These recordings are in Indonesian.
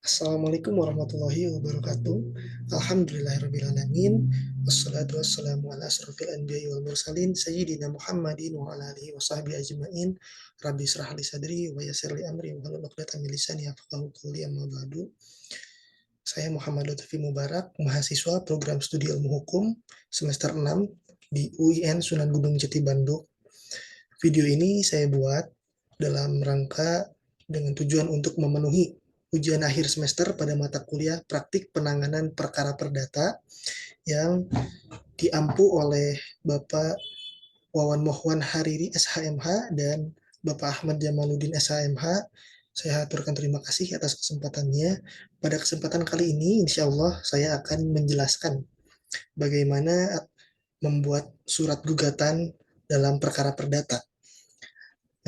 Assalamualaikum warahmatullahi wabarakatuh. Alhamdulillahirrabbilalamin. Wassalatu wassalamu ala asrafil anbiya wal mursalin Sayyidina Muhammadin wa ala alihi wa sahbihi ajma'in. Rabbi israh li sadri wa yassir li amri wa hlul 'uqdatam min lisani yafqahu qawli, amma ba'du. Saya Muhammad Lutfi Mubarak, mahasiswa program studi ilmu hukum semester 6 di UIN Sunan Gunung Jati Bandung. Video ini saya buat dalam rangka dengan tujuan untuk memenuhi ujian akhir semester pada mata kuliah praktik penanganan perkara perdata yang diampu oleh Bapak Wawan Mohwan Hariri SHMH dan Bapak Ahmad Jamaluddin SHMH. Saya aturkan terima kasih atas kesempatannya. Pada kesempatan kali ini, insya Allah saya akan menjelaskan bagaimana membuat surat gugatan dalam perkara perdata.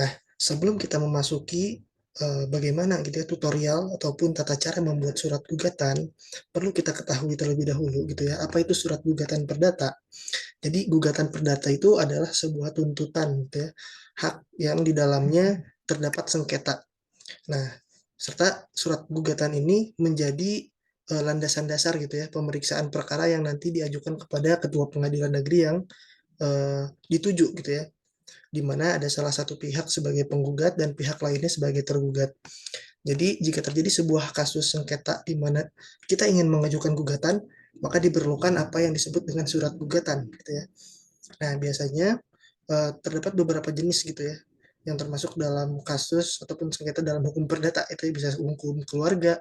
Nah, sebelum kita memasuki bagaimana gitu ya tutorial ataupun tata cara membuat surat gugatan, perlu kita ketahui terlebih dahulu gitu ya, apa itu surat gugatan perdata. Jadi gugatan perdata itu adalah sebuah tuntutan gitu ya, hak yang di dalamnya terdapat sengketa. Nah, serta surat gugatan ini menjadi landasan dasar gitu ya pemeriksaan perkara yang nanti diajukan kepada ketua pengadilan negeri yang dituju gitu ya, di mana ada salah satu pihak sebagai penggugat dan pihak lainnya sebagai tergugat. Jadi jika terjadi sebuah kasus sengketa di mana kita ingin mengajukan gugatan, maka diperlukan apa yang disebut dengan surat gugatan, gitu ya. Nah, biasanya terdapat beberapa jenis gitu ya, yang termasuk dalam kasus ataupun sengketa dalam hukum perdata. Itu bisa hukum keluarga,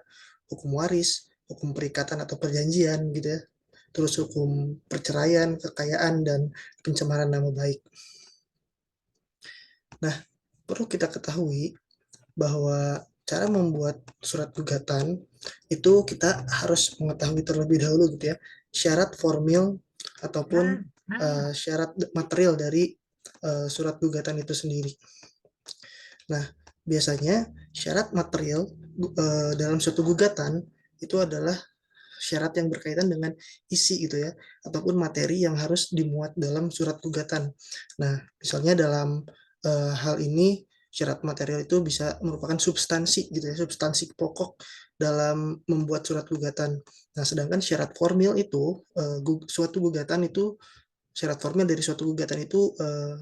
hukum waris, hukum perikatan atau perjanjian gitu ya. Terus hukum perceraian, kekayaan, dan pencemaran nama baik. Nah, perlu kita ketahui bahwa cara membuat surat gugatan itu kita harus mengetahui terlebih dahulu gitu ya syarat formil ataupun syarat material dari surat gugatan itu sendiri. Nah, biasanya syarat material dalam suatu gugatan itu adalah syarat yang berkaitan dengan isi gitu ya, ataupun materi yang harus dimuat dalam surat gugatan. Nah, misalnya dalam hal ini syarat material itu bisa merupakan substansi gitu ya, substansi pokok dalam membuat surat gugatan. Nah, sedangkan syarat formil itu suatu gugatan itu syarat formil dari suatu gugatan itu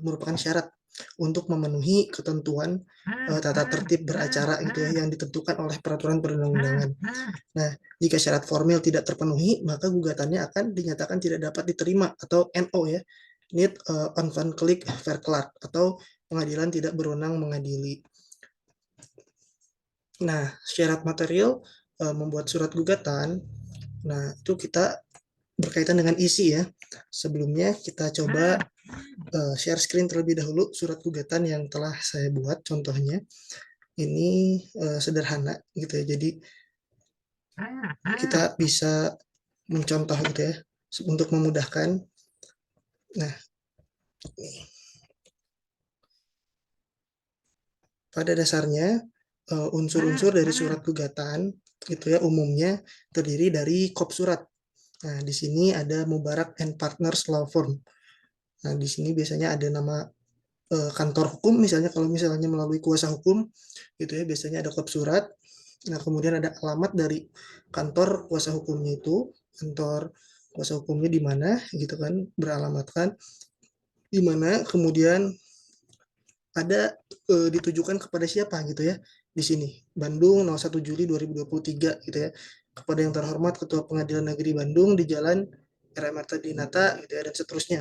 merupakan syarat untuk memenuhi ketentuan tata tertib beracara gitu ya yang ditentukan oleh peraturan perundang-undangan. Nah, jika syarat formil tidak terpenuhi, maka gugatannya akan dinyatakan tidak dapat diterima atau NO ya, need on van klik verklaard atau pengadilan tidak berwenang mengadili. Nah, syarat material membuat surat gugatan, nah itu kita berkaitan dengan isi ya. Sebelumnya kita coba share screen terlebih dahulu surat gugatan yang telah saya buat. Contohnya ini sederhana gitu ya. Jadi kita bisa mencontoh gitu ya untuk memudahkan. Nah, pada dasarnya unsur-unsur dari surat gugatan gitu ya umumnya terdiri dari kop surat. Nah, di sini ada Mubarak and Partners Law Firm. Nah, di sini biasanya ada nama kantor hukum, misalnya kalau misalnya melalui kuasa hukum gitu ya, biasanya ada kop surat. Nah, kemudian ada alamat dari kantor kuasa hukumnya itu, kantor kuasa hukumnya di mana gitu kan, beralamatkan di mana, kemudian ada ditujukan kepada siapa gitu ya. Di sini Bandung 01 Juli 2023 gitu ya. Kepada yang terhormat Ketua Pengadilan Negeri Bandung di Jalan RM Marta Dinata gitu ya, dan seterusnya.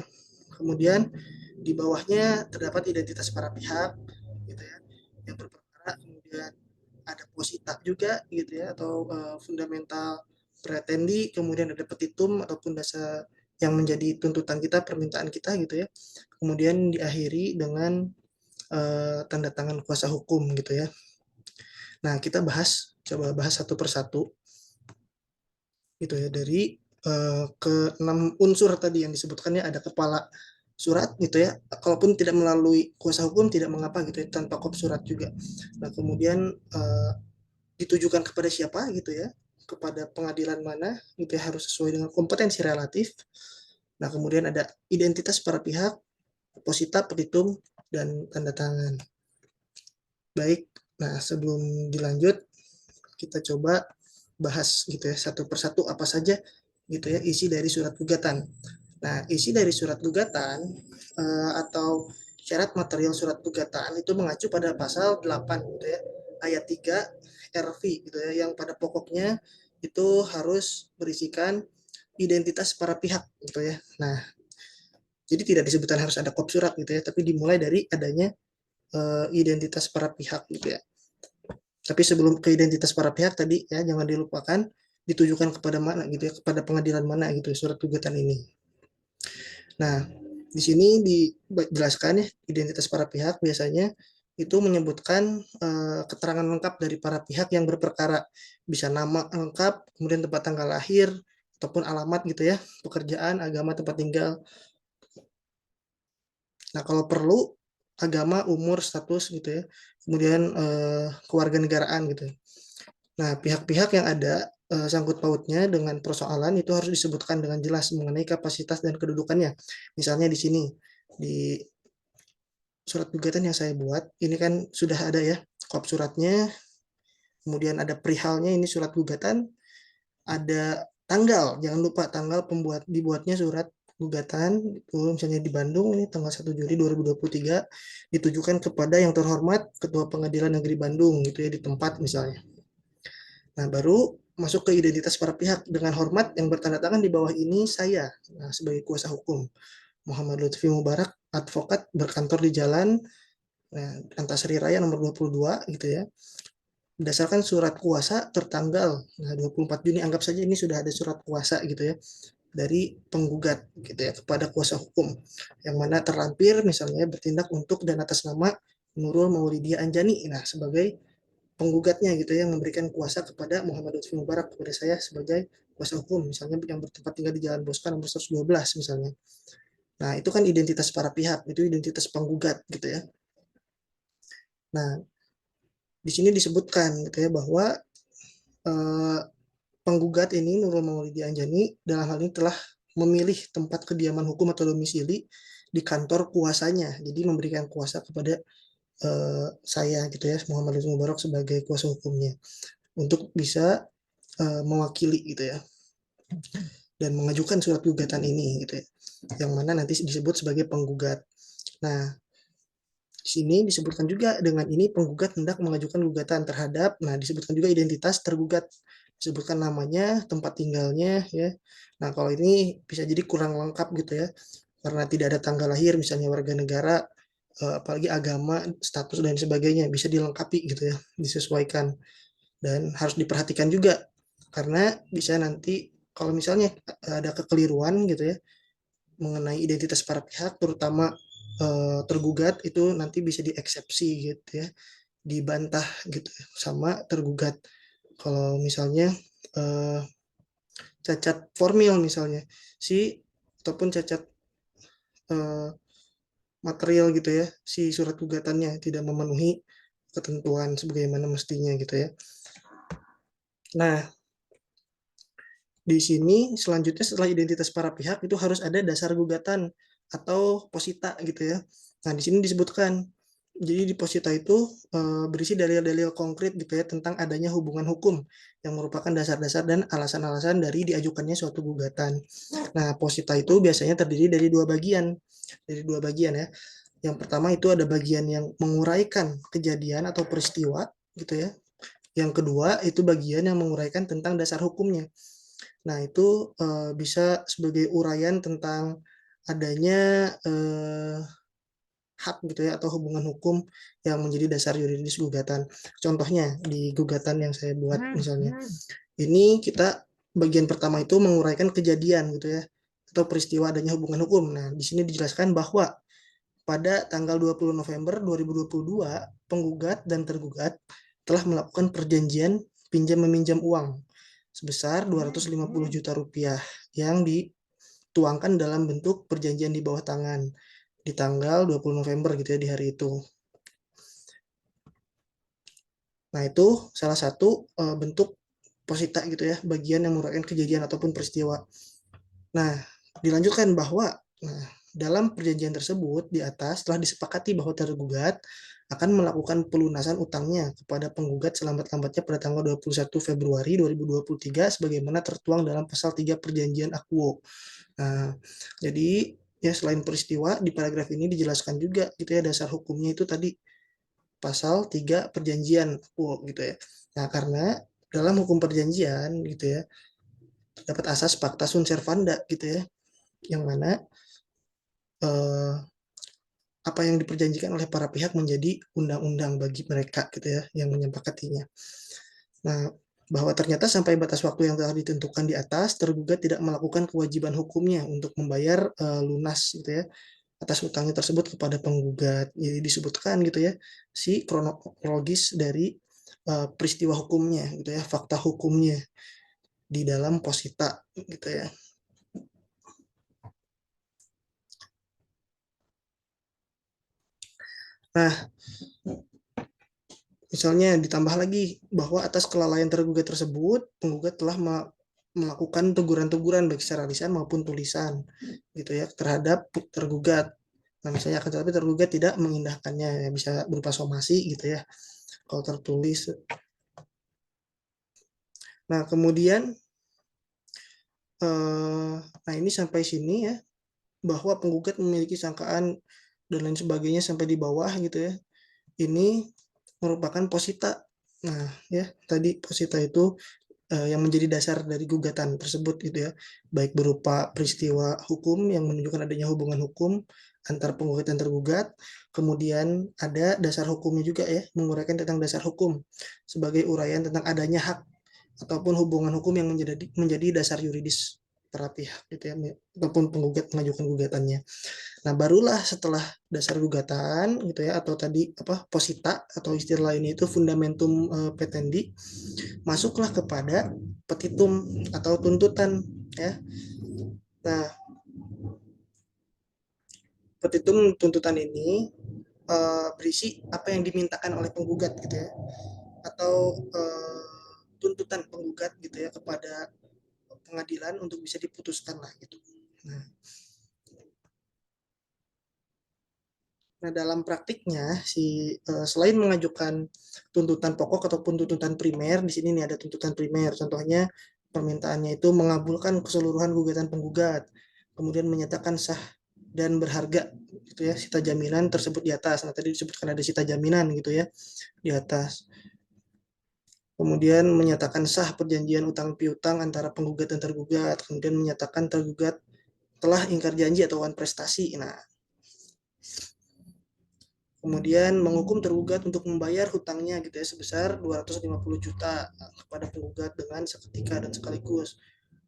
Kemudian di bawahnya terdapat identitas para pihak gitu ya yang berperkara, kemudian ada posita juga gitu ya atau fundamental pretendi, kemudian ada petitum ataupun dasar yang menjadi tuntutan kita, permintaan kita gitu ya. Kemudian diakhiri dengan tanda tangan kuasa hukum gitu ya. Nah, kita coba bahas satu persatu gitu ya, dari ke-6 unsur tadi yang disebutkannya. Ada kepala surat gitu ya, kalaupun tidak melalui kuasa hukum tidak mengapa gitu ya, tanpa kop surat juga. Nah, kemudian ditujukan kepada siapa gitu ya, kepada pengadilan mana gitu ya, harus sesuai dengan kompetensi relatif. Nah, kemudian ada identitas para pihak, posita, petitum, dan tanda tangan. Baik, nah sebelum dilanjut kita coba bahas gitu ya satu persatu apa saja gitu ya isi dari surat gugatan. Nah, isi dari surat gugatan atau syarat material surat gugatan itu mengacu pada pasal 8 gitu ya, ayat 3 RV gitu ya, yang pada pokoknya itu harus berisikan identitas para pihak gitu ya. Nah, jadi tidak disebutkan harus ada kop surat gitu ya, tapi dimulai dari adanya identitas para pihak gitu ya. Tapi sebelum ke identitas para pihak tadi ya jangan dilupakan ditujukan kepada mana gitu ya, kepada pengadilan mana gitu ya, surat gugatan ini. Nah, di sini dijelaskan ya identitas para pihak biasanya itu menyebutkan keterangan lengkap dari para pihak yang berperkara, bisa nama lengkap, kemudian tempat tanggal lahir ataupun alamat gitu ya, pekerjaan, agama, tempat tinggal. Nah, kalau perlu agama, umur, status gitu ya, kemudian kewarganegaraan gitu. Nah, pihak-pihak yang ada sangkut pautnya dengan persoalan itu harus disebutkan dengan jelas mengenai kapasitas dan kedudukannya. Misalnya di sini di surat gugatan yang saya buat, ini kan sudah ada ya kop suratnya, kemudian ada perihalnya ini surat gugatan, ada tanggal, jangan lupa tanggal dibuatnya surat gugatan itu misalnya di Bandung ini tanggal 1 Juli 2023 ditujukan kepada yang terhormat Ketua Pengadilan Negeri Bandung gitu ya di tempat misalnya. Nah, baru masuk ke identitas para pihak dengan hormat yang bertanda tangan di bawah ini saya sebagai kuasa hukum Muhammad Lutfi Mubarak, advokat berkantor di Jalan Antasari Raya nomor 22 gitu ya. Berdasarkan surat kuasa tertanggal 24 Juni, anggap saja ini sudah ada surat kuasa gitu ya dari penggugat gitu ya kepada kuasa hukum yang mana terlampir misalnya bertindak untuk dan atas nama Nurul Maulidia Anjani sebagai penggugatnya gitu ya yang memberikan kuasa kepada Muhammad Lutfi Mubarak kepada saya sebagai kuasa hukum misalnya yang bertempat tinggal di Jalan Boskan nomor 112 misalnya. Nah, itu kan identitas para pihak, itu identitas penggugat gitu ya. Nah, di sini disebutkan gitu ya bahwa eh, penggugat ini Nurul Maulidi Anjani dalam hal ini telah memilih tempat kediaman hukum atau domisili di kantor kuasanya. Jadi memberikan kuasa kepada saya gitu ya Muhammad Lutfi Mubarak sebagai kuasa hukumnya untuk bisa mewakili gitu ya dan mengajukan surat gugatan ini gitu ya yang mana nanti disebut sebagai penggugat. Nah, di sini disebutkan juga dengan ini penggugat hendak mengajukan gugatan terhadap, disebutkan juga identitas tergugat, disebutkan namanya, tempat tinggalnya, ya. Nah, kalau ini bisa jadi kurang lengkap gitu ya, karena tidak ada tanggal lahir, misalnya warga negara, apalagi agama, status dan sebagainya, bisa dilengkapi gitu ya, disesuaikan dan harus diperhatikan juga, karena bisa nanti kalau misalnya ada kekeliruan gitu ya mengenai identitas para pihak, terutama tergugat itu nanti bisa dieksepsi gitu ya, dibantah gitu ya, sama tergugat. Kalau misalnya eh, cacat formil misalnya si ataupun cacat eh, material gitu ya, si surat gugatannya tidak memenuhi ketentuan sebagaimana mestinya gitu ya. Nah, di sini selanjutnya setelah identitas para pihak itu harus ada dasar gugatan atau posita gitu ya. Nah, di sini disebutkan. Jadi di posita itu berisi dalil-dalil konkret gitu ya tentang adanya hubungan hukum yang merupakan dasar-dasar dan alasan-alasan dari diajukannya suatu gugatan. Nah, posita itu biasanya terdiri dari dua bagian. Dari dua bagian ya. Yang pertama itu ada bagian yang menguraikan kejadian atau peristiwa gitu ya. Yang kedua itu bagian yang menguraikan tentang dasar hukumnya. Nah, itu bisa sebagai uraian tentang adanya hak gitu ya atau hubungan hukum yang menjadi dasar yuridis gugatan. Contohnya di gugatan yang saya buat misalnya. Ini kita bagian pertama itu menguraikan kejadian gitu ya atau peristiwa adanya hubungan hukum. Nah, di sini dijelaskan bahwa pada tanggal 20 November 2022 penggugat dan tergugat telah melakukan perjanjian pinjam meminjam uang sebesar 250 juta rupiah yang dituangkan dalam bentuk perjanjian di bawah tangan di tanggal 20 November gitu ya di hari itu. Nah, itu salah satu bentuk posita gitu ya, bagian yang merupakan kejadian ataupun peristiwa. Nah, dilanjutkan bahwa nah, dalam perjanjian tersebut di atas telah disepakati bahwa tergugat akan melakukan pelunasan utangnya kepada penggugat selambat-lambatnya pada tanggal 21 Februari 2023 sebagaimana tertuang dalam pasal 3 Perjanjian Akuo. Nah, jadi ya selain peristiwa di paragraf ini dijelaskan juga gitu ya dasar hukumnya itu tadi pasal 3 Perjanjian Akuo gitu ya. Nah, karena dalam hukum perjanjian gitu ya terdapat asas pacta sunt servanda gitu ya yang mana eh, apa yang diperjanjikan oleh para pihak menjadi undang-undang bagi mereka gitu ya yang menyepakatinya. Nah, bahwa ternyata sampai batas waktu yang telah ditentukan di atas, tergugat tidak melakukan kewajiban hukumnya untuk membayar lunas gitu ya atas utangnya tersebut kepada penggugat. Jadi disebutkan gitu ya si kronologis dari peristiwa hukumnya gitu ya, fakta hukumnya di dalam posita gitu ya. Nah, misalnya ditambah lagi bahwa atas kelalaian tergugat tersebut, penggugat telah melakukan teguran-teguran baik secara lisan maupun tulisan gitu ya terhadap tergugat. Nah, misalnya akan tetapi tergugat tidak mengindahkannya, ya, bisa berupa somasi gitu ya kalau tertulis. Nah, kemudian nah ini sampai sini ya bahwa penggugat memiliki sangkaan dan lain sebagainya sampai di bawah gitu ya. Ini merupakan posita. Nah, ya tadi posita itu yang menjadi dasar dari gugatan tersebut gitu ya, baik berupa peristiwa hukum yang menunjukkan adanya hubungan hukum antar penggugat dan tergugat, kemudian ada dasar hukumnya juga ya, menguraikan tentang dasar hukum sebagai uraian tentang adanya hak ataupun hubungan hukum yang menjadi dasar yuridis para pihak gitu ya, ataupun penggugat mengajukan gugatannya. Nah, barulah setelah dasar gugatan gitu ya atau tadi apa posita atau istilah lainnya itu fundamentum petendi, masuklah kepada petitum atau tuntutan ya. Nah, petitum tuntutan ini berisi apa yang dimintakan oleh penggugat gitu ya atau tuntutan penggugat gitu ya kepada pengadilan untuk bisa diputuskan lah gitu. Nah, nah dalam praktiknya si selain mengajukan tuntutan pokok ataupun tuntutan primer, di sini nih ada tuntutan primer. Contohnya permintaannya itu mengabulkan keseluruhan gugatan penggugat, kemudian menyatakan sah dan berharga gitu ya sita jaminan tersebut di atas. Nah, tadi disebutkan ada sita jaminan gitu ya di atas. Kemudian menyatakan sah perjanjian utang piutang antara penggugat dan tergugat, kemudian menyatakan tergugat telah ingkar janji atau wan prestasi. Nah, kemudian menghukum tergugat untuk membayar hutangnya gitu ya sebesar 250 juta kepada penggugat dengan seketika dan sekaligus.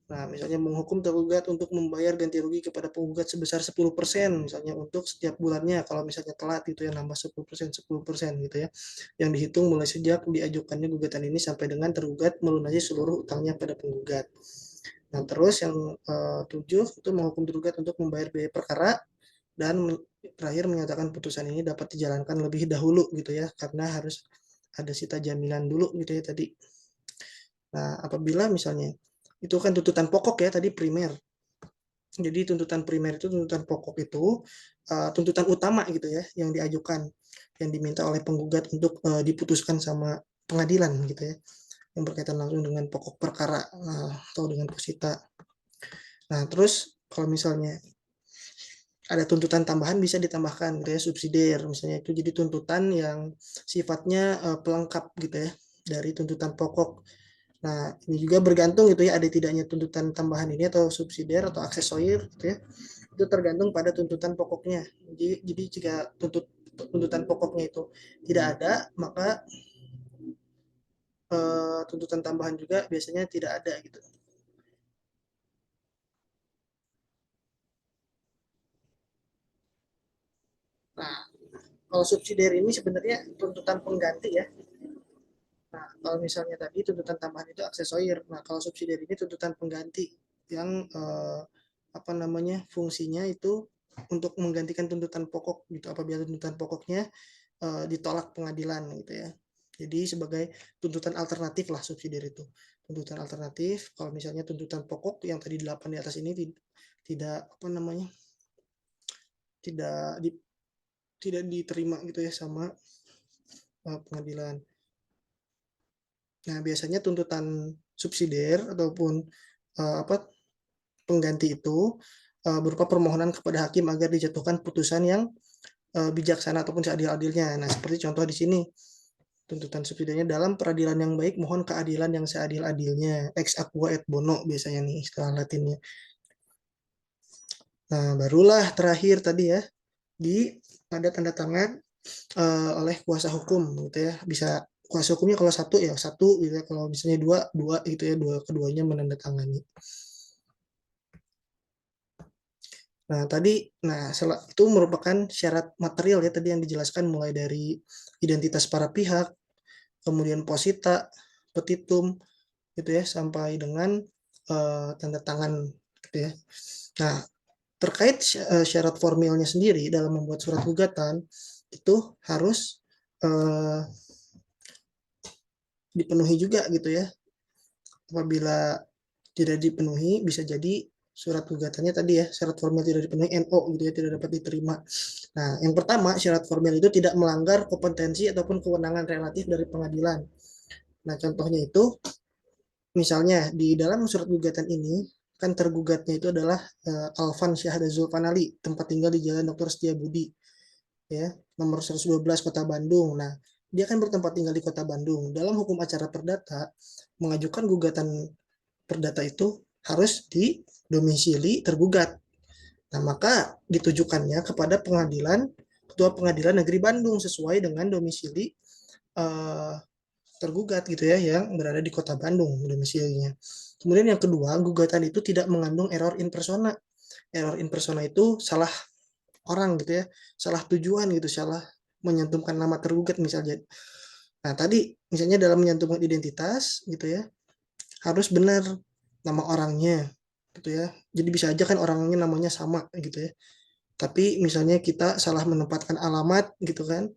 Nah, misalnya menghukum tergugat untuk membayar ganti rugi kepada penggugat sebesar 10% misalnya untuk setiap bulannya kalau misalnya telat itu ya nambah 10% gitu ya. Yang dihitung mulai sejak diajukannya gugatan ini sampai dengan tergugat melunasi seluruh utangnya pada penggugat. Nah, terus yang 7 itu menghukum tergugat untuk membayar biaya perkara dan terakhir menyatakan putusan ini dapat dijalankan lebih dahulu gitu ya karena harus ada sita jaminan dulu gitu ya tadi. Nah, apabila misalnya itu kan tuntutan pokok ya tadi primer. Jadi tuntutan primer itu tuntutan pokok itu tuntutan utama gitu ya yang diajukan yang diminta oleh penggugat untuk diputuskan sama pengadilan gitu ya yang berkaitan langsung dengan pokok perkara atau dengan posita. Nah, terus kalau misalnya ada tuntutan tambahan bisa ditambahkan gitu ya subsidiar misalnya itu jadi tuntutan yang sifatnya pelengkap gitu ya dari tuntutan pokok. Nah, ini juga bergantung gitu ya ada tidaknya tuntutan tambahan ini atau subsidiar atau aksesorir gitu ya. Itu tergantung pada tuntutan pokoknya. Jadi jika tuntutan pokoknya itu tidak ada, maka tuntutan tambahan juga biasanya tidak ada gitu. Nah, kalau subsidiar ini sebenarnya tuntutan pengganti ya. Nah, kalau misalnya tadi tuntutan tambahan itu aksesorir. Nah, kalau subsidiar ini tuntutan pengganti yang apa namanya fungsinya itu untuk menggantikan tuntutan pokok gitu apabila tuntutan pokoknya ditolak pengadilan gitu ya. Jadi sebagai tuntutan alternatif lah subsidiar itu. Tuntutan alternatif kalau misalnya tuntutan pokok yang tadi 8 di atas ini tidak apa namanya tidak di, tidak diterima gitu ya sama pengadilan. Nah, biasanya tuntutan subsidiar ataupun apa pengganti itu berupa permohonan kepada hakim agar dijatuhkan putusan yang bijaksana ataupun seadil-adilnya. Nah, seperti contoh di sini, tuntutan subsidiarnya dalam peradilan yang baik mohon keadilan yang seadil-adilnya. Ex aqua et bono biasanya nih istilah Latinnya. Nah, barulah terakhir tadi ya di ada tanda tangan oleh kuasa hukum gitu ya. Bisa kuasa hukumnya kalau satu ya satu gitu ya. Kalau misalnya dua dua gitu ya, dua keduanya menandatangani. Nah, tadi itu merupakan syarat material ya tadi yang dijelaskan mulai dari identitas para pihak, kemudian posita, petitum gitu ya sampai dengan tanda tangan gitu ya. Nah, terkait syarat formilnya sendiri dalam membuat surat gugatan itu harus uh, dipenuhi juga gitu ya. Apabila tidak dipenuhi bisa jadi surat gugatannya tadi ya syarat formil tidak dipenuhi NO gitu ya tidak dapat diterima. Nah, yang pertama syarat formil itu tidak melanggar kompetensi ataupun kewenangan relatif dari pengadilan. Nah, contohnya itu misalnya di dalam surat gugatan ini kan tergugatnya itu adalah Alvan Syahda Zulfanali, tempat tinggal di Jalan Dr. Setiabudi ya, nomor 112 Kota Bandung. Nah, dia kan bertempat tinggal di Kota Bandung. Dalam hukum acara perdata, mengajukan gugatan perdata itu harus di domisili tergugat. Nah, maka ditujukannya kepada Ketua Pengadilan Negeri Bandung sesuai dengan domisili eh, tergugat gitu ya yang berada di Kota Bandung domisilinya. Kemudian yang kedua, gugatan itu tidak mengandung error in persona. Error in persona itu salah orang gitu ya, salah tujuan gitu, salah menyantumkan nama tergugat misalnya. Nah, tadi misalnya dalam menyantumkan identitas gitu ya, harus benar nama orangnya gitu ya. Jadi bisa aja kan orangnya namanya sama gitu ya. Tapi misalnya kita salah menempatkan alamat gitu kan,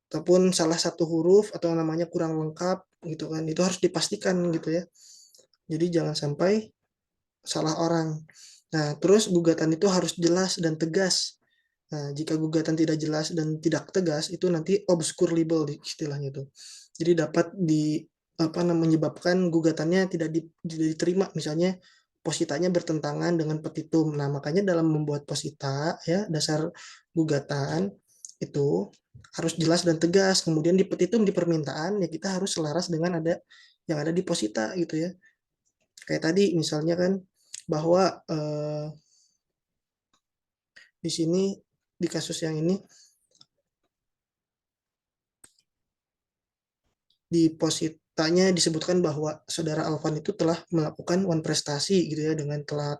ataupun salah satu huruf atau namanya kurang lengkap gitu kan, itu harus dipastikan gitu ya. Jadi jangan sampai salah orang. Nah, terus gugatan itu harus jelas dan tegas. Nah, jika gugatan tidak jelas dan tidak tegas, itu nanti obscure libel istilahnya itu. Jadi dapat menyebabkan gugatannya tidak diterima, misalnya positanya bertentangan dengan petitum. Nah, makanya dalam membuat posita ya, dasar gugatan itu harus jelas dan tegas. Kemudian di petitum di permintaan ya kita harus selaras dengan yang ada di posita gitu ya. Kayak tadi misalnya kan bahwa di sini di kasus yang ini di positanya disebutkan bahwa saudara Alvan itu telah melakukan one prestasi gitu ya dengan telah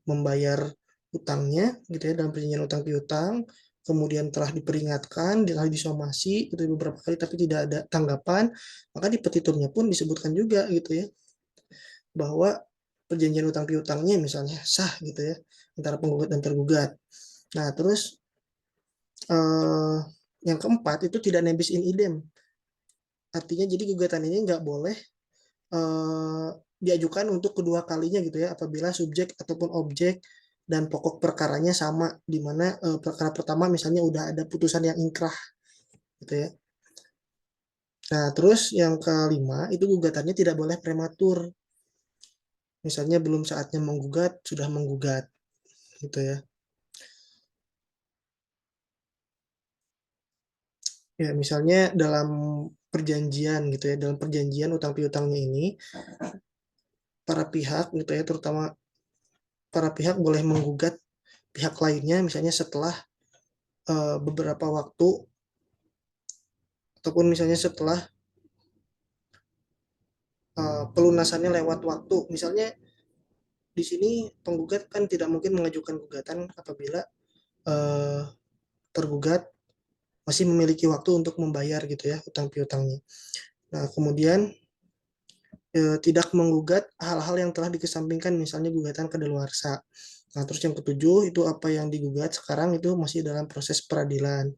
membayar utangnya gitu ya dalam perjanjian utang piutang, kemudian telah diperingatkan, telah disomasi gitu beberapa kali tapi tidak ada tanggapan, maka di petitumnya pun disebutkan juga gitu ya bahwa perjanjian utang piutangnya misalnya sah gitu ya antara penggugat dan tergugat. Nah, terus eh, yang keempat itu tidak nebis in idem. Artinya jadi gugatan ini nggak boleh eh, diajukan untuk kedua kalinya gitu ya apabila subjek ataupun objek dan pokok perkaranya sama di mana perkara pertama misalnya udah ada putusan yang ingkrah gitu ya. Nah, terus yang kelima itu gugatannya tidak boleh prematur. Misalnya belum saatnya menggugat sudah menggugat gitu ya. Ya, misalnya dalam perjanjian gitu ya, dalam perjanjian utang piutangnya ini para pihak gitu ya, terutama para pihak boleh menggugat pihak lainnya misalnya setelah beberapa waktu ataupun misalnya setelah pelunasannya lewat waktu. Misalnya di sini penggugat kan tidak mungkin mengajukan gugatan apabila uh, tergugat masih memiliki waktu untuk membayar gitu ya utang piutangnya. Nah, kemudian tidak menggugat hal-hal yang telah dikesampingkan misalnya gugatan kadaluarsa. Nah, terus yang ketujuh itu apa yang digugat sekarang itu masih dalam proses peradilan.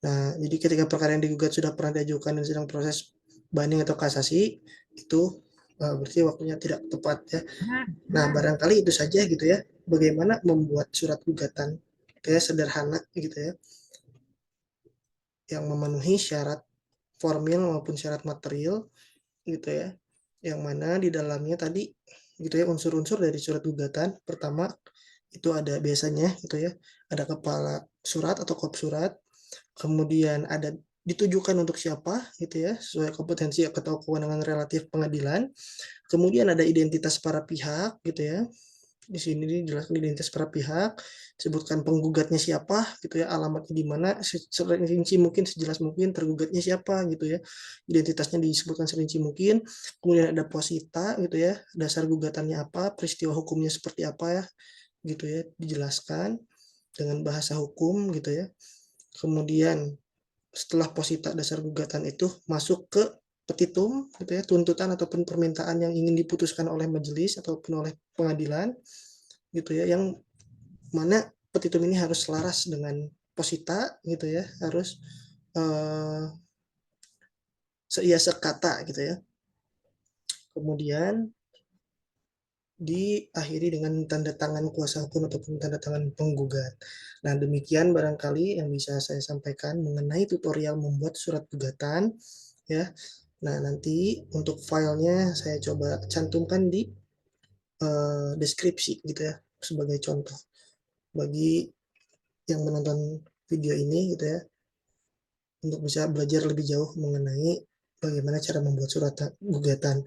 Nah, jadi ketika perkara yang digugat sudah pernah diajukan dan sedang proses banding atau kasasi, itu berarti waktunya tidak tepat ya. Nah, barangkali itu saja gitu ya. Bagaimana membuat surat gugatan. gitu ya, sederhana gitu ya, yang memenuhi syarat formil maupun syarat material gitu ya, yang mana di dalamnya tadi gitu ya, unsur-unsur dari surat gugatan pertama itu ada biasanya gitu ya, ada kepala surat atau kop surat, kemudian ada ditujukan untuk siapa gitu ya, sesuai kompetensi atau kewenangan relatif pengadilan, kemudian ada identitas para pihak gitu ya, di sini dijelaskan identitas para pihak, sebutkan penggugatnya siapa gitu ya, alamatnya di mana, serinci mungkin, sejelas mungkin, tergugatnya siapa gitu ya, identitasnya disebutkan serinci mungkin, kemudian ada posita gitu ya, dasar gugatannya apa, peristiwa hukumnya seperti apa ya gitu ya, dijelaskan dengan bahasa hukum gitu ya. Kemudian setelah posita dasar gugatan itu masuk ke petitum gitu ya, tuntutan ataupun permintaan yang ingin diputuskan oleh majelis ataupun oleh pengadilan gitu ya, yang mana petitum ini harus selaras dengan posita gitu ya, harus seia sekata gitu ya. Kemudian diakhiri dengan tanda tangan kuasa hukum ataupun tanda tangan penggugat. Nah, demikian barangkali yang bisa saya sampaikan mengenai tutorial membuat surat gugatan ya. Nah, nanti untuk filenya saya coba cantumkan di deskripsi gitu ya, sebagai contoh bagi yang menonton video ini gitu ya, untuk bisa belajar lebih jauh mengenai bagaimana cara membuat surat gugatan.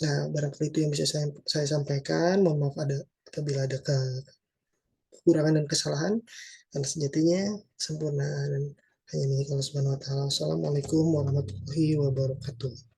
Nah, barangkali itu yang bisa saya sampaikan. Mohon maaf apabila ada kekurangan dan kesalahan, karena sejatinya sempurna dan hanya milik Allah Subhanahu wa taala. Wassalamualaikum warahmatullahi wabarakatuh.